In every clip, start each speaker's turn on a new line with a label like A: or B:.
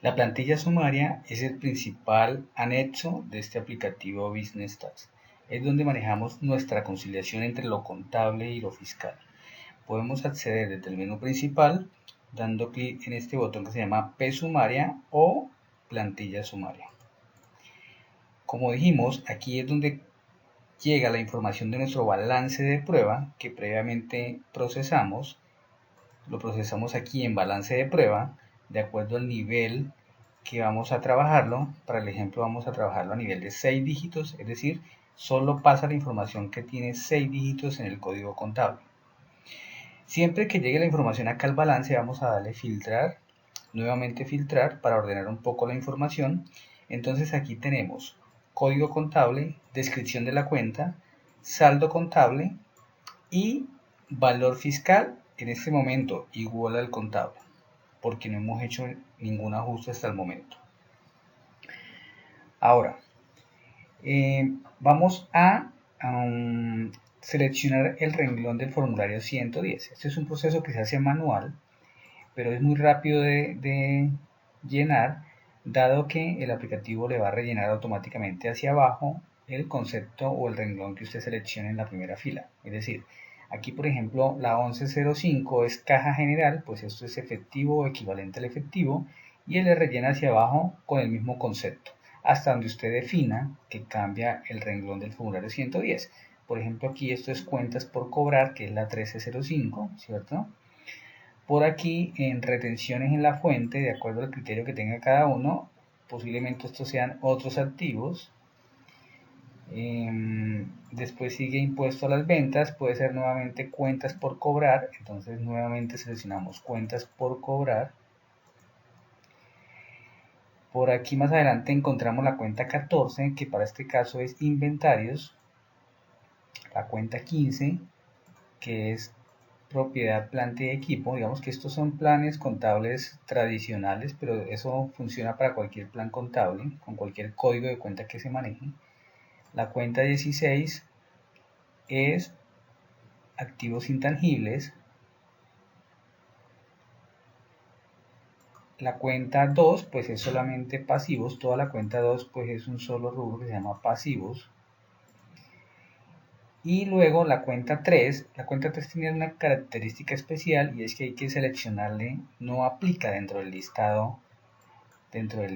A: La plantilla sumaria es el principal anexo de este aplicativo Business Tax. Es donde manejamos nuestra conciliación entre lo contable y lo fiscal. Podemos acceder desde el menú principal dando clic en este botón que se llama P sumaria o plantilla sumaria. Como dijimos, aquí es donde llega la información de nuestro balance de prueba que previamente procesamos. Lo procesamos aquí en balance de prueba de acuerdo al nivel que vamos a trabajarlo. Para el ejemplo vamos a trabajarlo a nivel de 6 dígitos, es decir, solo pasa la información que tiene 6 dígitos en el código contable. Siempre que llegue la información acá al balance vamos a darle filtrar, nuevamente filtrar para ordenar un poco la información. Entonces aquí tenemos código contable, descripción de la cuenta, saldo contable y valor fiscal en este momento igual al contable, porque no hemos hecho ningún ajuste hasta el momento. Ahora, vamos a seleccionar el renglón del formulario 110. Este es un proceso que se hace manual, pero es muy rápido de llenar, dado que el aplicativo le va a rellenar automáticamente hacia abajo el concepto o el renglón que usted seleccione en la primera fila. Es decir, aquí por ejemplo la 1105 es caja general, pues esto es efectivo o equivalente al efectivo, y él le rellena hacia abajo con el mismo concepto, hasta donde usted defina que cambia el renglón del formulario 110. Por ejemplo, aquí esto es cuentas por cobrar, que es la 1305, ¿cierto? Por aquí en retenciones en la fuente, de acuerdo al criterio que tenga cada uno, posiblemente estos sean otros activos. Después sigue impuesto a las ventas, puede ser nuevamente cuentas por cobrar, entonces nuevamente seleccionamos cuentas por cobrar. Por aquí más adelante encontramos la cuenta 14, que para este caso es inventarios, la cuenta 15, que es propiedad, planta y equipo. Digamos que estos son planes contables tradicionales, pero eso funciona para cualquier plan contable, con cualquier código de cuenta que se maneje. La cuenta 16 es activos intangibles. La cuenta 2 pues es solamente pasivos. Toda la cuenta 2 pues es un solo rubro que se llama pasivos. Y luego la cuenta 3 tiene una característica especial, y es que hay que seleccionarle no aplica dentro del listado. Entonces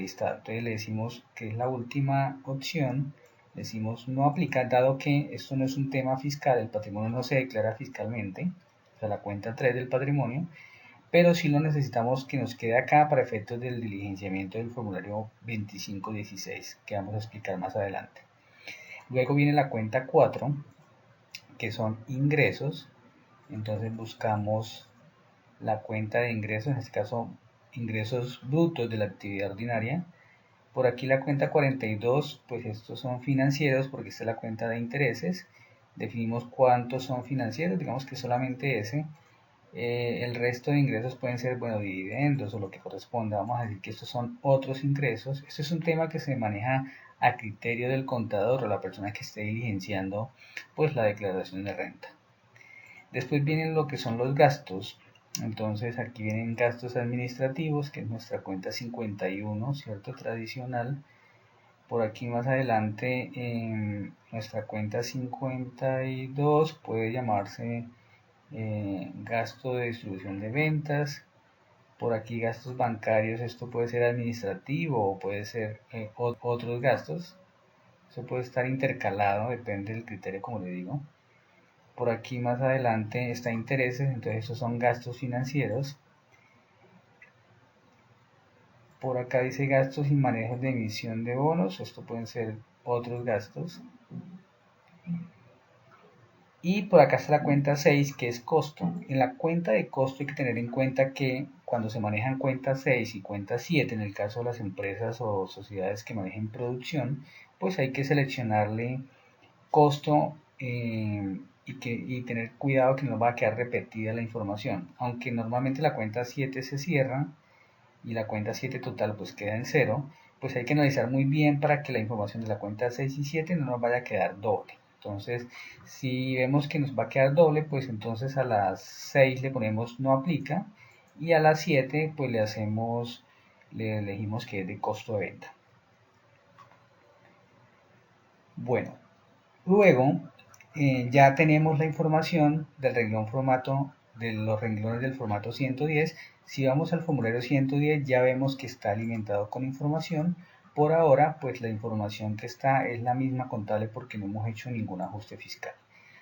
A: le decimos que es la última opción, decimos no aplica, dado que esto no es un tema fiscal, el patrimonio no se declara fiscalmente, o sea la cuenta 3 del patrimonio, pero sí lo necesitamos que nos quede acá para efectos del diligenciamiento del formulario 2516, que vamos a explicar más adelante. Luego viene la cuenta 4, que son ingresos. Entonces buscamos la cuenta de ingresos, en este caso ingresos brutos de la actividad ordinaria. Por aquí la cuenta 42, pues estos son financieros, porque esta es la cuenta de intereses. Definimos cuántos son financieros, digamos que solamente ese. El resto de ingresos pueden ser, bueno, dividendos o lo que corresponda. Vamos a decir que estos son otros ingresos. Este es un tema que se maneja a criterio del contador o la persona que esté diligenciando pues la declaración de renta. Después vienen lo que son los gastos. Entonces aquí vienen gastos administrativos, que es nuestra cuenta 51, ¿cierto? Tradicional. Por aquí más adelante nuestra cuenta 52 puede llamarse gasto de distribución de ventas. Por aquí gastos bancarios, esto puede ser administrativo o puede ser otros gastos. Eso puede estar intercalado, depende del criterio, como le digo. Por aquí más adelante está intereses, entonces estos son gastos financieros. Por acá dice gastos y manejos de emisión de bonos, esto pueden ser otros gastos. Y por acá está la cuenta 6, que es costo. En la cuenta de costo hay que tener en cuenta que cuando se manejan cuenta 6 y cuenta 7, en el caso de las empresas o sociedades que manejen producción, pues hay que seleccionarle costo y tener cuidado que no va a quedar repetida la información. Aunque normalmente la cuenta 7 se cierra y la cuenta 7 total pues queda en 0, pues hay que analizar muy bien para que la información de la cuenta 6 y 7 no nos vaya a quedar doble. Entonces, si vemos que nos va a quedar doble, pues entonces a las 6 le ponemos no aplica y a las 7 pues le hacemos le elegimos que es de costo de venta. Bueno, luego ya tenemos la información del renglón formato, de los renglones del formato 110. Si vamos al formulario 110 ya vemos que está alimentado con información. Por ahora pues la información que está es la misma contable porque no hemos hecho ningún ajuste fiscal.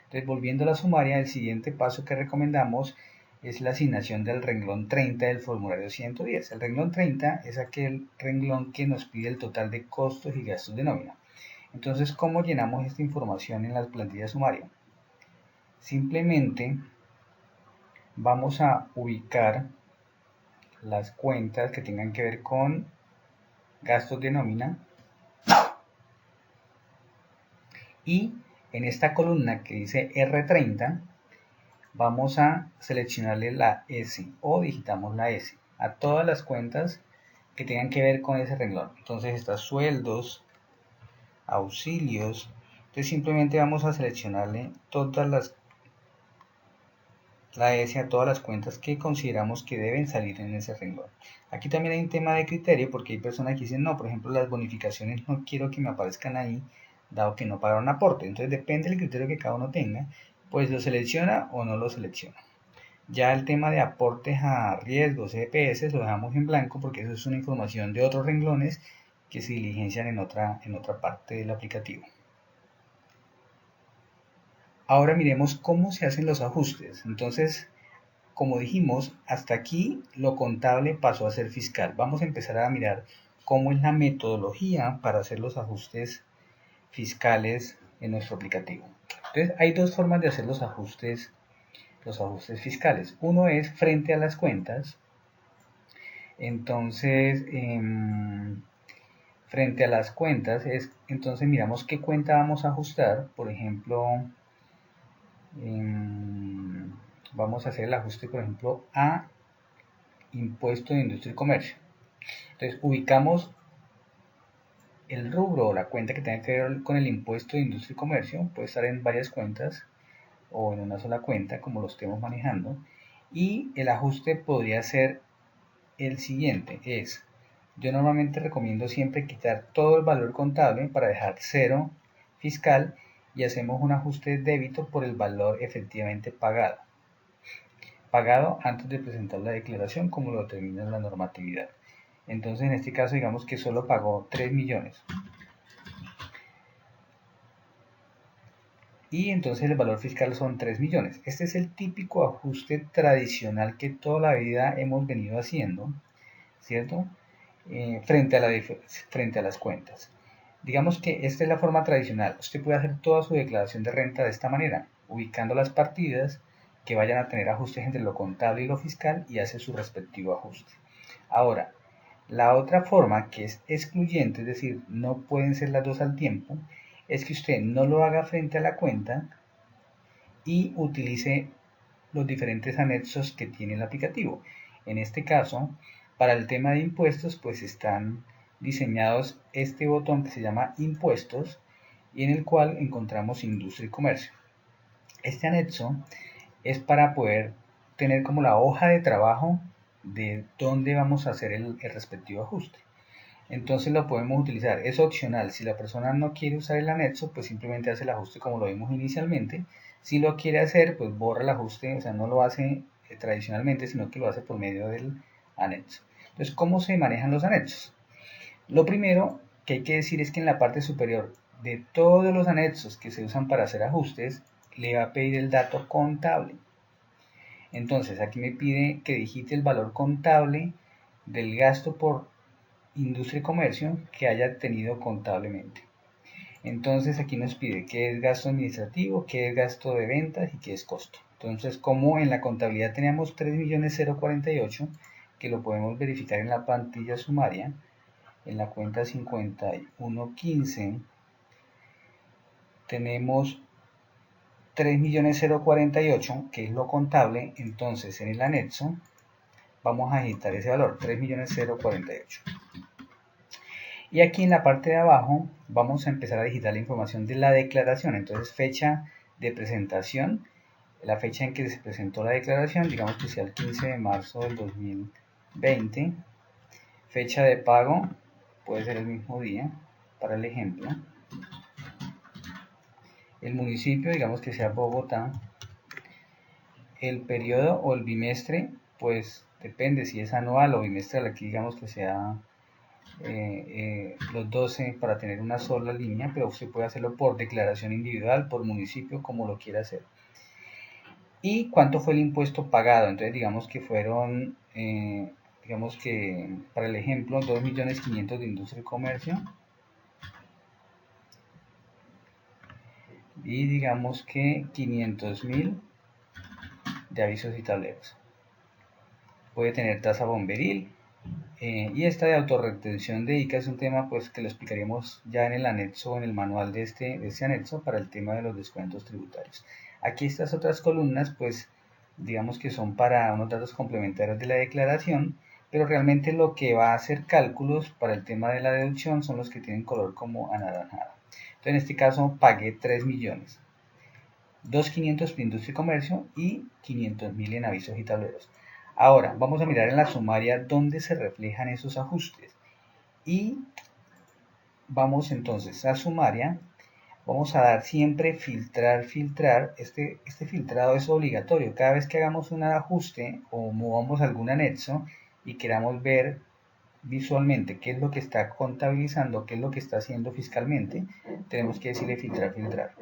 A: Entonces, volviendo a la sumaria, el siguiente paso que recomendamos es la asignación del renglón 30 del formulario 110. El renglón 30 es aquel renglón que nos pide el total de costos y gastos de nómina. Entonces, ¿cómo llenamos esta información en las plantillas sumaria? Simplemente vamos a ubicar las cuentas que tengan que ver con gastos de nómina y en esta columna que dice R30 vamos a seleccionarle la S o digitamos la S a todas las cuentas que tengan que ver con ese renglón. Entonces está sueldos, auxilios. Entonces simplemente vamos a seleccionarle la S a todas las cuentas que consideramos que deben salir en ese renglón. Aquí también hay un tema de criterio porque hay personas que dicen no, por ejemplo las bonificaciones no quiero que me aparezcan ahí dado que no pagaron aporte. Entonces depende del criterio que cada uno tenga, pues lo selecciona o no lo selecciona. Ya el tema de aportes a riesgos, EPS, lo dejamos en blanco porque eso es una información de otros renglones que se diligencian en otra parte del aplicativo. Ahora miremos cómo se hacen los ajustes. Entonces, como dijimos, hasta aquí lo contable pasó a ser fiscal. Vamos a empezar a mirar cómo es la metodología para hacer los ajustes fiscales en nuestro aplicativo. Entonces, hay dos formas de hacer los ajustes fiscales. Uno es frente a las cuentas. Entonces, frente a las cuentas, entonces miramos qué cuenta vamos a ajustar. Por ejemplo, vamos a hacer el ajuste, por ejemplo, a impuesto de industria y comercio. Entonces, ubicamos el rubro o la cuenta que tenga que ver con el impuesto de industria y comercio. Puede estar en varias cuentas o en una sola cuenta, como lo estemos manejando. Y el ajuste podría ser el siguiente, yo normalmente recomiendo siempre quitar todo el valor contable para dejar cero fiscal y hacemos un ajuste de débito por el valor efectivamente pagado antes de presentar la declaración como lo determina la normatividad. Entonces en este caso digamos que solo pagó 3 millones y entonces el valor fiscal son 3 millones. Este es el típico ajuste tradicional que toda la vida hemos venido haciendo, ¿cierto? Frente a las cuentas. Digamos que esta es la forma tradicional. Usted puede hacer toda su declaración de renta de esta manera, ubicando las partidas que vayan a tener ajustes entre lo contable y lo fiscal y hace su respectivo ajuste. Ahora, la otra forma que es excluyente, es decir, no pueden ser las dos al tiempo, es que usted no lo haga frente a la cuenta y utilice los diferentes anexos que tiene el aplicativo. En este caso, para el tema de impuestos, pues están diseñados este botón que se llama impuestos y en el cual encontramos industria y comercio. Este anexo es para poder tener como la hoja de trabajo de dónde vamos a hacer el respectivo ajuste. Entonces lo podemos utilizar, es opcional. Si la persona no quiere usar el anexo, pues simplemente hace el ajuste como lo vimos inicialmente. Si lo quiere hacer, pues borra el ajuste, o sea, no lo hace tradicionalmente, sino que lo hace por medio del anexo. Entonces, ¿cómo se manejan los anexos? Lo primero que hay que decir es que en la parte superior de todos los anexos que se usan para hacer ajustes, le va a pedir el dato contable. Entonces, aquí me pide que digite el valor contable del gasto por industria y comercio que haya tenido contablemente. Entonces aquí nos pide qué es gasto administrativo, qué es gasto de ventas y qué es costo. Entonces, como en la contabilidad teníamos 3.048.000 que lo podemos verificar en la plantilla sumaria, en la cuenta 5115 tenemos 3.048.000 que es lo contable. Entonces en el anexo vamos a digitar ese valor, 3.048.000. Y aquí en la parte de abajo vamos a empezar a digitar la información de la declaración. Entonces fecha de presentación, la fecha en que se presentó la declaración, digamos que sea el 15 de marzo del 2020. Fecha de pago puede ser el mismo día, para el ejemplo. El municipio, digamos que sea Bogotá. El periodo o el bimestre, pues depende si es anual o bimestral. Aquí digamos que sea los 12 para tener una sola línea, pero usted puede hacerlo por declaración individual, por municipio, como lo quiera hacer. ¿Y cuánto fue el impuesto pagado? Entonces digamos que fueron, digamos que para el ejemplo, 2.500.000 de industria y comercio. Y digamos que 500.000 de avisos y tableros. Puede tener tasa bomberil. Y esta de autorretención de ICA es un tema pues que lo explicaríamos ya en el anexo, en el manual de este anexo para el tema de los descuentos tributarios. Aquí estas otras columnas pues digamos que son para unos datos complementarios de la declaración, pero realmente lo que va a hacer cálculos para el tema de la deducción son los que tienen color como anaranjado. Entonces en este caso pagué 3 millones, 2.500 de industria y comercio y 500.000 en avisos y tableros. Ahora, vamos a mirar en la sumaria dónde se reflejan esos ajustes. Y vamos entonces a sumaria. Vamos a dar siempre filtrar. Este filtrado es obligatorio. Cada vez que hagamos un ajuste o movamos algún anexo y queramos ver visualmente qué es lo que está contabilizando, qué es lo que está haciendo fiscalmente, tenemos que decirle filtrar.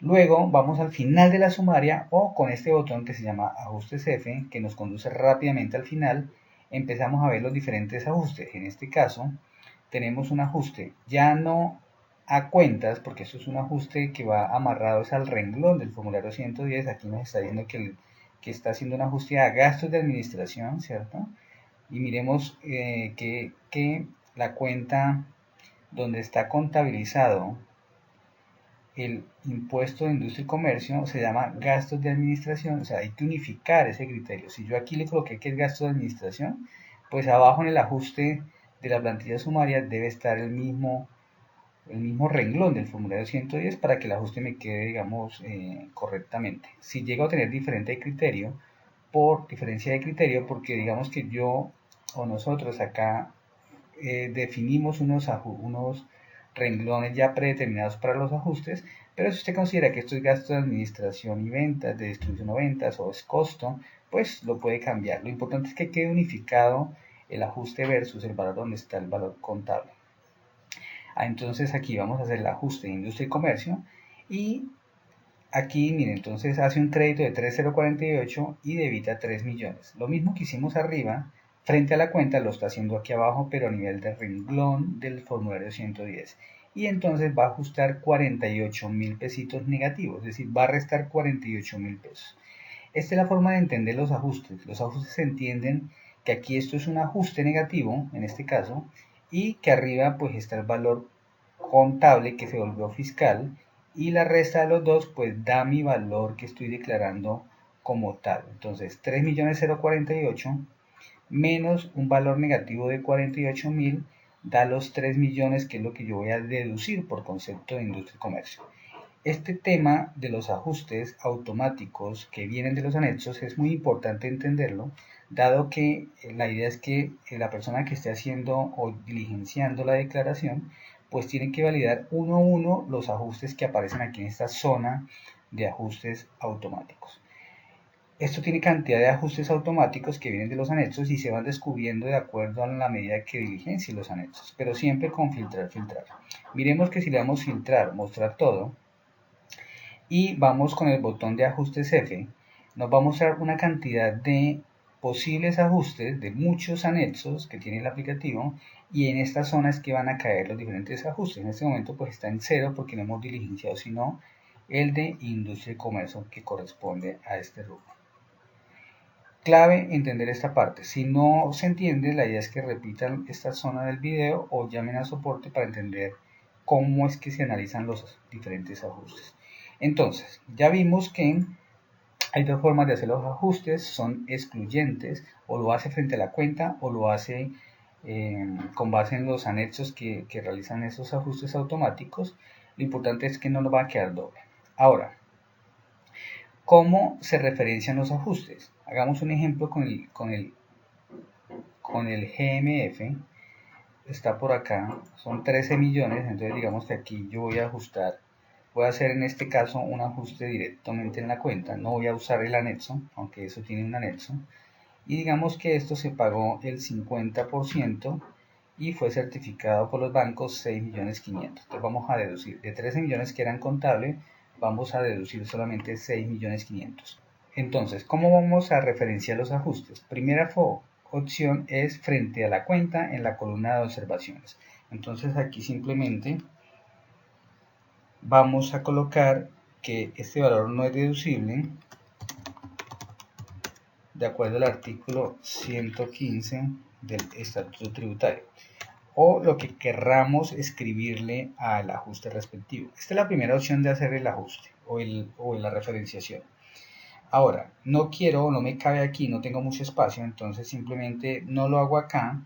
A: Luego vamos al final de la sumaria o con este botón que se llama ajustes F, que nos conduce rápidamente al final, empezamos a ver los diferentes ajustes. En este caso tenemos un ajuste ya no a cuentas, porque esto es un ajuste que va amarrado al renglón del formulario 110. Aquí nos está diciendo que está haciendo un ajuste a gastos de administración, ¿cierto? Y miremos que la cuenta donde está contabilizado el impuesto de industria y comercio se llama gastos de administración. O sea, hay que unificar ese criterio. Si yo aquí le coloqué que es gasto de administración, pues abajo en el ajuste de la plantilla sumaria debe estar el mismo renglón del formulario 110 para que el ajuste me quede, digamos, correctamente. Si llego a tener diferencia de criterio, porque digamos que yo o nosotros acá definimos unos renglones ya predeterminados para los ajustes, pero si usted considera que esto es gasto de administración y ventas, de distribución o ventas, o es costo, pues lo puede cambiar. Lo importante es que quede unificado el ajuste versus el valor donde está el valor contable. Entonces aquí vamos a hacer el ajuste de industria y comercio y aquí, miren, entonces hace un crédito de 3.048 y debita 3 millones. Lo mismo que hicimos arriba, frente a la cuenta, lo está haciendo aquí abajo, pero a nivel del renglón del formulario 110. Y entonces va a ajustar 48.000 pesitos negativos, es decir, va a restar 48.000 pesos. Esta es la forma de entender los ajustes. Los ajustes se entienden que aquí esto es un ajuste negativo, en este caso, y que arriba pues está el valor contable que se volvió fiscal, y la resta de los dos pues da mi valor que estoy declarando como tal. Entonces 3.048.000 menos un valor negativo de 48.000 da los 3 millones, que es lo que yo voy a deducir por concepto de industria y comercio. Este tema de los ajustes automáticos que vienen de los anexos es muy importante entenderlo, dado que la idea es que la persona que esté haciendo o diligenciando la declaración pues tiene que validar uno a uno los ajustes que aparecen aquí en esta zona de ajustes automáticos. Esto tiene cantidad de ajustes automáticos que vienen de los anexos y se van descubriendo de acuerdo a la medida que diligencie los anexos, pero siempre con filtrar. Miremos que si le damos filtrar, mostrar todo, y vamos con el botón de ajustes F, nos va a mostrar una cantidad de posibles ajustes de muchos anexos que tiene el aplicativo, y en esta zona es que van a caer los diferentes ajustes. En este momento pues está en 0 porque no hemos diligenciado sino el de industria y comercio, que corresponde a este rubro. Clave entender esta parte. Si no se entiende, la idea es que repitan esta zona del video o llamen a soporte para entender cómo es que se analizan los diferentes ajustes. Entonces, ya vimos que hay dos formas de hacer los ajustes, son excluyentes, o lo hace frente a la cuenta o lo hace con base en los anexos que realizan esos ajustes automáticos. Lo importante es que no nos va a quedar doble. Ahora, ¿cómo se referencian los ajustes? Hagamos un ejemplo con con el GMF, está por acá, son 13 millones, entonces digamos que aquí yo voy a ajustar, voy a hacer en este caso un ajuste directamente en la cuenta, no voy a usar el anexo, aunque eso tiene un anexo, y digamos que esto se pagó el 50% y fue certificado por los bancos 6.500.000. Entonces vamos a deducir, de 13 millones que eran contables, vamos a deducir solamente 6.500.000. Entonces, ¿cómo vamos a referenciar los ajustes? Primera opción es frente a la cuenta en la columna de observaciones. Entonces aquí simplemente vamos a colocar que este valor no es deducible de acuerdo al artículo 115 del Estatuto Tributario, o lo que querramos escribirle al ajuste respectivo. Esta es la primera opción de hacer el ajuste o la referenciación. Ahora, no quiero, no me cabe aquí, no tengo mucho espacio, entonces simplemente no lo hago acá.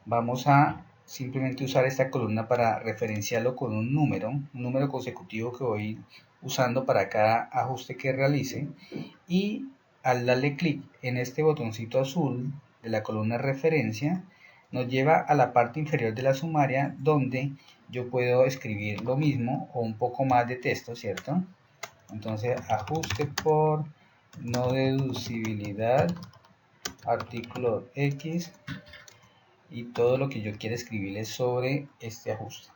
A: Vamos a simplemente usar esta columna para referenciarlo con un número consecutivo que voy usando para cada ajuste que realice. Y al darle clic en este botoncito azul de la columna referencia, nos lleva a la parte inferior de la sumaria donde yo puedo escribir lo mismo o un poco más de texto, ¿cierto? Entonces, ajuste por no deducibilidad, artículo X, y todo lo que yo quiera escribirle sobre este ajuste.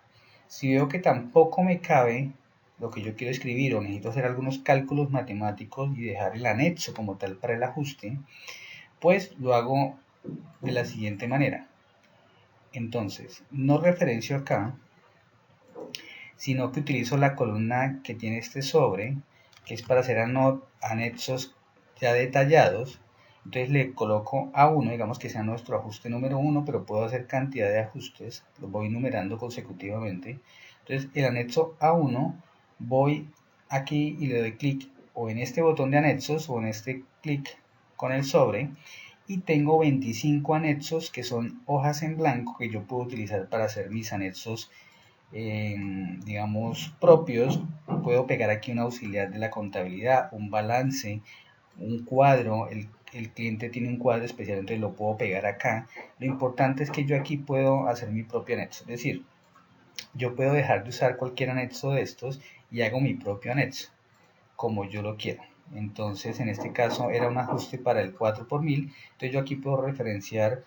A: Si veo que tampoco me cabe lo que yo quiero escribir o necesito hacer algunos cálculos matemáticos y dejar el anexo como tal para el ajuste, pues lo hago de la siguiente manera. Entonces, no referencio acá, sino que utilizo la columna que tiene este sobre, que es para hacer anexos ya detallados. Entonces le coloco A1, digamos que sea nuestro ajuste número 1, pero puedo hacer cantidad de ajustes, los voy numerando consecutivamente. Entonces el anexo A1, voy aquí y le doy clic o en este botón de anexos o en este clic con el sobre, y tengo 25 anexos que son hojas en blanco que yo puedo utilizar para hacer mis anexos digamos propios. Puedo pegar aquí un auxiliar de la contabilidad, un balance, un cuadro, el cliente tiene un cuadro especial, entonces lo puedo pegar acá. Lo importante es que yo aquí puedo hacer mi propio anexo, es decir, yo puedo dejar de usar cualquier anexo de estos y hago mi propio anexo como yo lo quiero. Entonces en este caso era un ajuste para el 4 por 1000, entonces yo aquí puedo referenciar,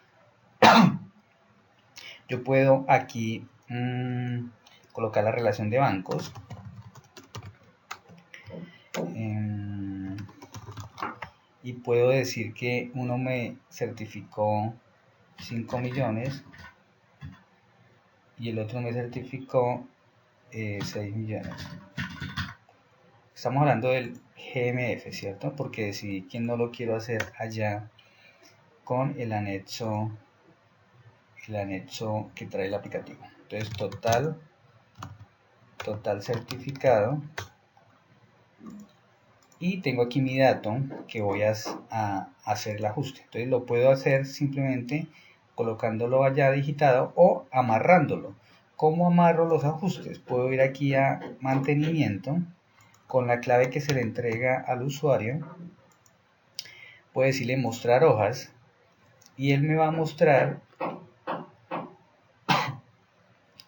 A: yo puedo aquí colocar la relación de bancos, y puedo decir que uno me certificó 5 millones y el otro me certificó 6 millones. Estamos hablando del GMF, ¿cierto? Porque decidí que no lo quiero hacer allá con el anexo que trae el aplicativo. Entonces total certificado, y tengo aquí mi dato que voy a hacer el ajuste. Entonces lo puedo hacer simplemente colocándolo allá digitado o amarrándolo. ¿Cómo amarro los ajustes? Puedo ir aquí a mantenimiento con la clave que se le entrega al usuario. Puedo decirle mostrar hojas y él me va a mostrar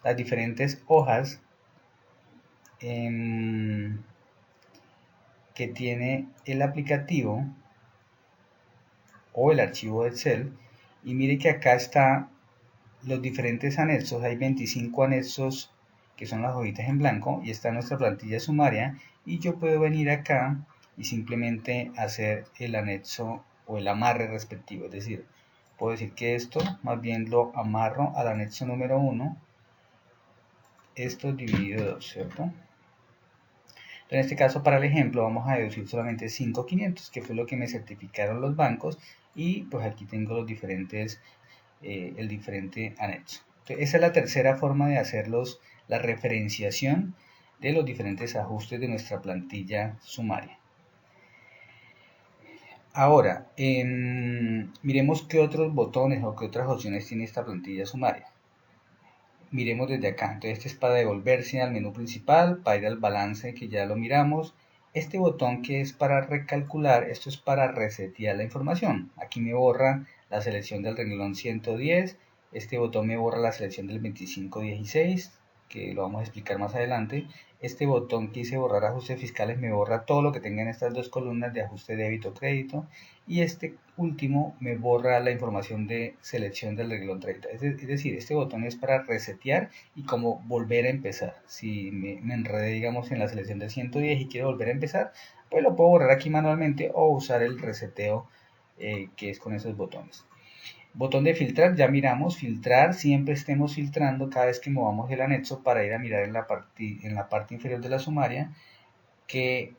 A: las diferentes hojas que tiene el aplicativo o el archivo de Excel. Y mire que acá está los diferentes anexos, hay 25 anexos que son las hojitas en blanco, y está nuestra plantilla sumaria, y yo puedo venir acá y simplemente hacer el anexo o el amarre respectivo, es decir, puedo decir que esto más bien lo amarro al anexo número 1, esto dividido 2, ¿cierto? En este caso, para el ejemplo, vamos a deducir solamente 5.500, que fue lo que me certificaron los bancos, y pues aquí tengo los diferentes el diferente anexo. Entonces, esa es la tercera forma de hacer la referenciación de los diferentes ajustes de nuestra plantilla sumaria. Ahora, miremos qué otros botones o qué otras opciones tiene esta plantilla sumaria. Miremos desde acá. Entonces, este es para devolverse al menú principal, para ir al balance, que ya lo miramos. Este botón que es para recalcular, esto es para resetear la información. Aquí me borra la selección del renglón 110. Este botón me borra la selección del 2516, que lo vamos a explicar más adelante. Este botón que dice borrar ajustes fiscales me borra todo lo que tenga en estas dos columnas de ajuste débito-crédito. Y este último me borra la información de selección del renglón 30. Es decir, este botón es para resetear y como volver a empezar. Si me enredé, digamos, en la selección del 110 y quiero volver a empezar, pues lo puedo borrar aquí manualmente o usar el reseteo que es con esos botones. Botón de filtrar, ya miramos, filtrar, siempre estemos filtrando cada vez que movamos el anexo para ir a mirar en la parte inferior de la sumaria qué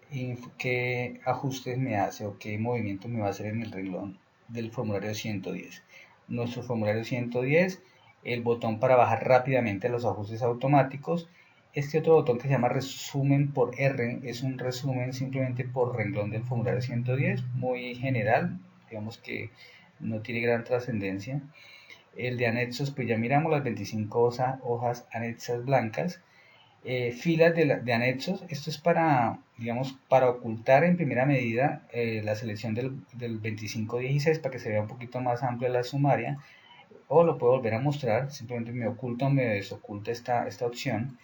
A: ajustes me hace o qué movimiento me va a hacer en el renglón del formulario 110. Nuestro formulario 110, el botón para bajar rápidamente los ajustes automáticos. Este otro botón que se llama resumen por R es un resumen simplemente por renglón del formulario 110, muy general, digamos que no tiene gran trascendencia. El de anexos, pues ya miramos las 25 hojas anexas blancas. Filas de anexos, esto es para, digamos, para ocultar en primera medida la selección del 2516 para que se vea un poquito más amplia la sumaria, o lo puedo volver a mostrar, simplemente me oculta o me desoculta esta opción.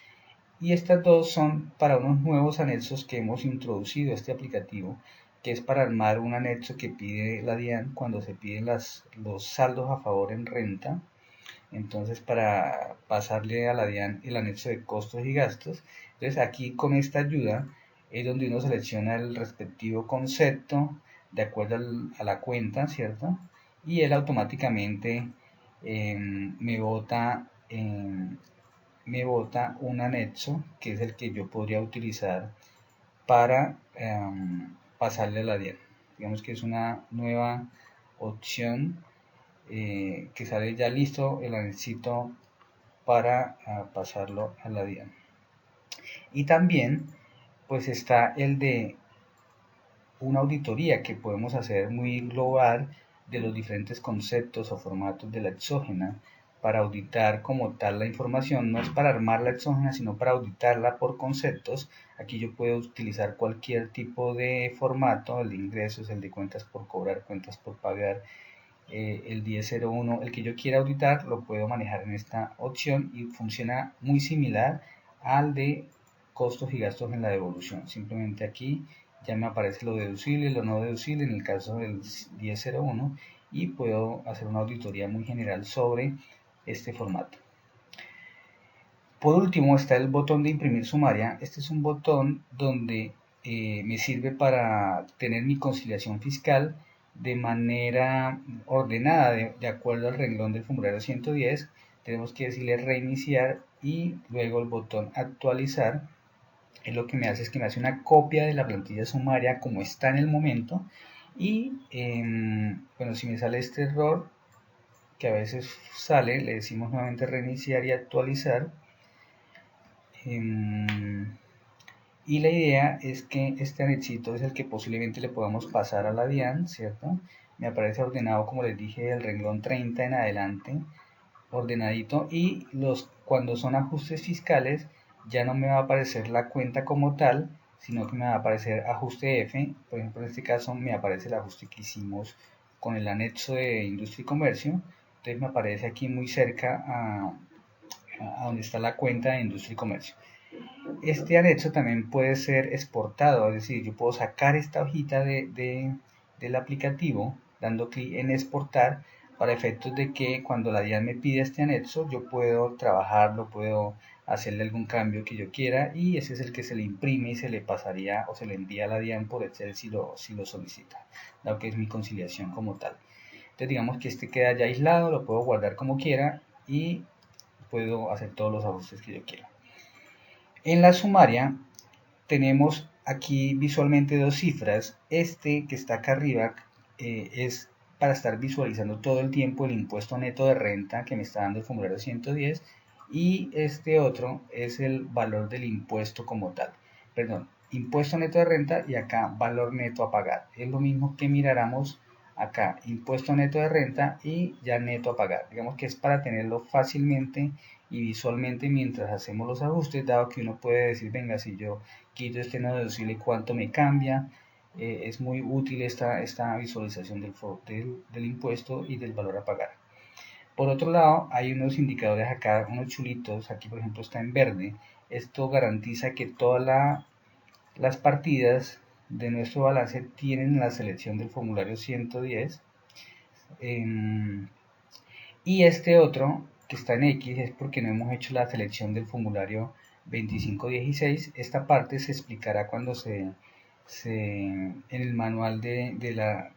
A: Y estas dos son para unos nuevos anexos que hemos introducido a este aplicativo, que es para armar un anexo que pide la DIAN cuando se piden los saldos a favor en renta. Entonces, para pasarle a la DIAN el anexo de costos y gastos, entonces aquí con esta ayuda es donde uno selecciona el respectivo concepto de acuerdo a la cuenta, ¿cierto? Y él automáticamente me bota un anexo que es el que yo podría utilizar para pasarle a la DIAN. Digamos que es una nueva opción que sale ya listo el anexito para pasarlo a la DIAN. Y también pues está el de una auditoría que podemos hacer muy global de los diferentes conceptos o formatos de la exógena para auditar como tal la información. No es para armar la exógena, sino para auditarla por conceptos. Aquí yo puedo utilizar cualquier tipo de formato, el de ingresos, el de cuentas por cobrar, cuentas por pagar, el 1001, el que yo quiera auditar lo puedo manejar en esta opción y funciona muy similar al de costos y gastos en la devolución. Simplemente aquí ya me aparece lo deducible, lo no deducible en el caso del 1001 y puedo hacer una auditoría muy general sobre este formato. Por último está el botón de imprimir sumaria. Este es un botón donde me sirve para tener mi conciliación fiscal de manera ordenada de acuerdo al renglón del formulario 110. Tenemos que decirle reiniciar y luego el botón actualizar. Es lo que me hace es que me hace una copia de la plantilla sumaria como está en el momento y bueno, si me sale este error que a veces sale, le decimos nuevamente reiniciar y actualizar. Y la idea es que este anexito es el que posiblemente le podamos pasar a la DIAN, ¿cierto? Me aparece ordenado, como les dije, del renglón 30 en adelante, ordenadito, y cuando son ajustes fiscales ya no me va a aparecer la cuenta como tal, sino que me va a aparecer ajuste F. Por ejemplo, en este caso me aparece el ajuste que hicimos con el anexo de industria y comercio. Entonces me aparece aquí muy cerca a donde está la cuenta de industria y comercio. Este anexo también puede ser exportado, es decir, yo puedo sacar esta hojita del aplicativo dando clic en exportar para efectos de que cuando la DIAN me pida este anexo yo puedo trabajarlo, puedo hacerle algún cambio que yo quiera y ese es el que se le imprime y se le pasaría o se le envía a la DIAN por Excel si lo solicita, dado que es mi conciliación como tal. Entonces digamos que este queda ya aislado, lo puedo guardar como quiera y puedo hacer todos los ajustes que yo quiera. En la sumaria tenemos aquí visualmente dos cifras. Este que está acá arriba es para estar visualizando todo el tiempo el impuesto neto de renta que me está dando el formulario 110 y este otro es el valor del impuesto como tal. Perdón, impuesto neto de renta y acá valor neto a pagar. Es lo mismo que miráramos acá, impuesto neto de renta y ya neto a pagar. Digamos que es para tenerlo fácilmente y visualmente mientras hacemos los ajustes, dado que uno puede decir, venga, si yo quito este no deducible, ¿cuánto me cambia? es muy útil esta visualización del impuesto y del valor a pagar. Por otro lado, hay unos indicadores acá, unos chulitos, aquí por ejemplo está en verde. Esto garantiza que todas las partidas de nuestro balance tienen la selección del formulario 110. Y este otro, que está en X, es porque no hemos hecho la selección del formulario 2516. Esta parte se explicará cuando en el manual del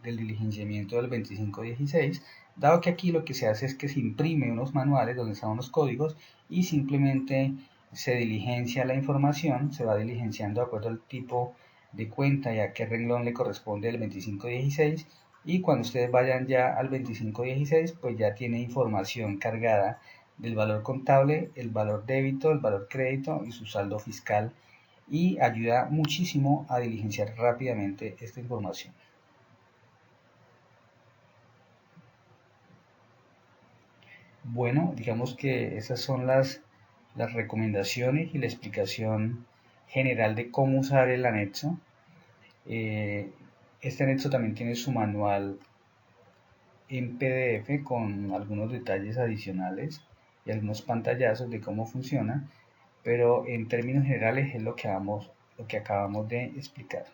A: diligenciamiento del 2516, dado que aquí lo que se hace es que se imprime unos manuales donde están los códigos y simplemente se diligencia la información, se va diligenciando de acuerdo al tipo de cuenta y a qué renglón le corresponde el 2516, y cuando ustedes vayan ya al 2516 pues ya tiene información cargada del valor contable, el valor débito, el valor crédito y su saldo fiscal, y ayuda muchísimo a diligenciar rápidamente esta información. Bueno, digamos que esas son las recomendaciones y la explicación general de cómo usar el anexo. Este anexo también tiene su manual en PDF con algunos detalles adicionales y algunos pantallazos de cómo funciona, pero en términos generales es lo que acabamos de explicar.